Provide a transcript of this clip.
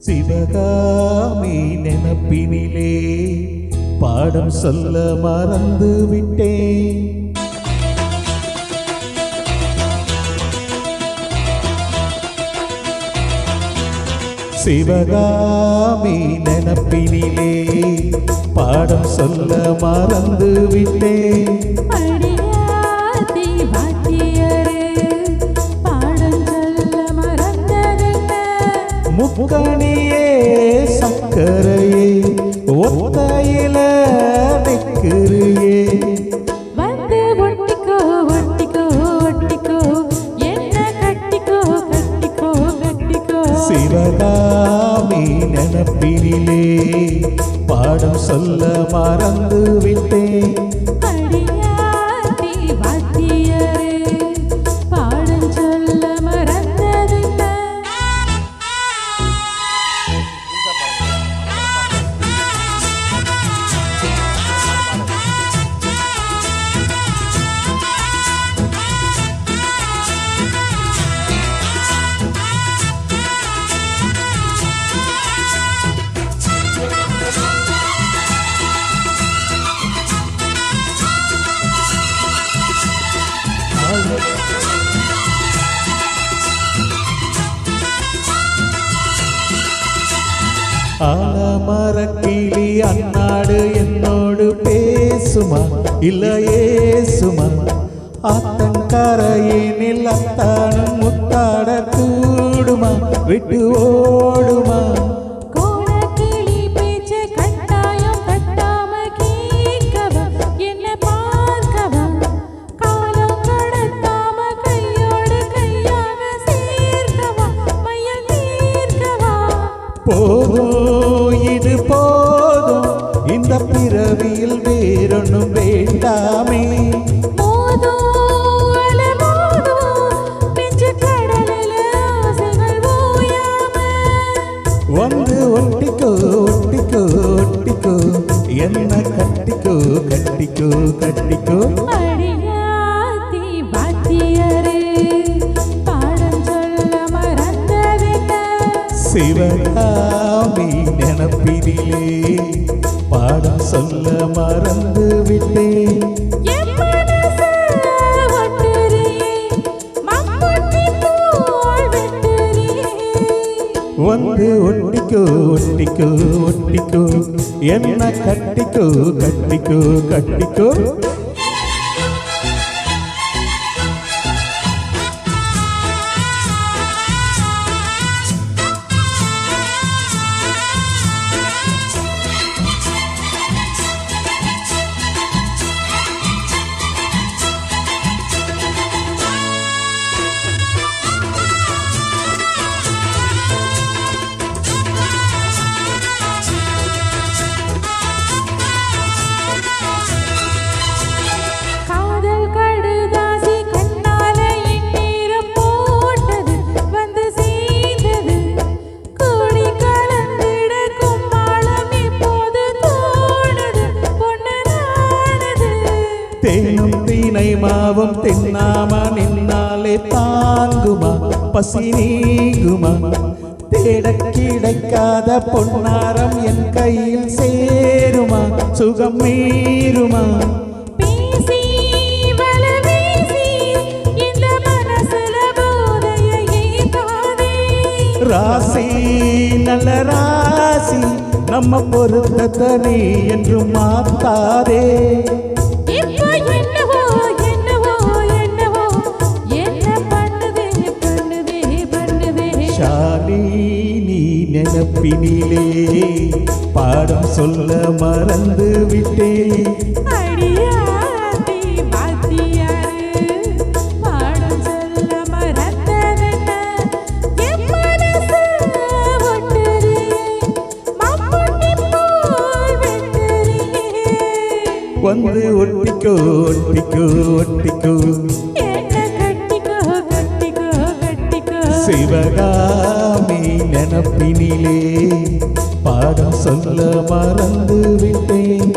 சிவகாமி நினப்பினிலே பாடம் சொல்ல மறந்து விட்டேன். சிவகாமி நினப்பினிலே பாடம் சொல்ல மறந்து விட்டேன். முக்கணியே சக்கரையே ஒத்தையில நிற்கிறியே வந்து ஒட்டிக்கோ ஒட்டிக்கோ ஒட்டிக்கோ என்ன கட்டிக்கோ கட்டிக்கோ கட்டிக்கோ. சிவகாமி நினப்பினிலே பாடம் சொல்ல மறந்து விட்டேன். ஆலமரக்கிளி அன்னாடு என்னோடு பேசுமா இல்லையே சுமா ஆத்தங்கரையினில் அத்தானும் முத்தாட கூடுமா விட்டு ஓடுமா. போதும் இது போதும் இந்த பிறவியில் வேறொன்னும் வேண்டாமே. வந்து ஒட்டிக்கோ ஒட்டிக்கோ ஒட்டிக்கோ என்ன கட்டிக்கோ கட்டிக்கோ கட்டிக்கோ. சிவகாமி நினப்பினிலே பாடம் சொல்ல மறந்து விட்டேன். வந்து ஒட்டிக்கோ ஒட்டிக்கோ ஒட்டிக்கோ என்ன கட்டிக்கோ கட்டிக்கோ கட்டிக்கோ. தேனும் தீனை மாவும் தின்னாம நின்னாலே தாங்குமா பசி நீங்குமா. தேட கிடைக்காத பொன்னாரம் என் கையில் சேருமா சுகம் மீறுமா. ராசி நல்ல ராசி நம்ம பொருத்தத்தை நீ என்றும் மாத்தாதே. ஷாலினி நினப்பினிலே பாடம் சொல்ல மறந்து விட்டேன். வந்து ஒட்டிக்கோ ஒட்டிக்கோ ஒட்டிக்கோ சிவகாமி நினப்பினிலே பாடம் சொல்ல மறந்து விட்டேன்.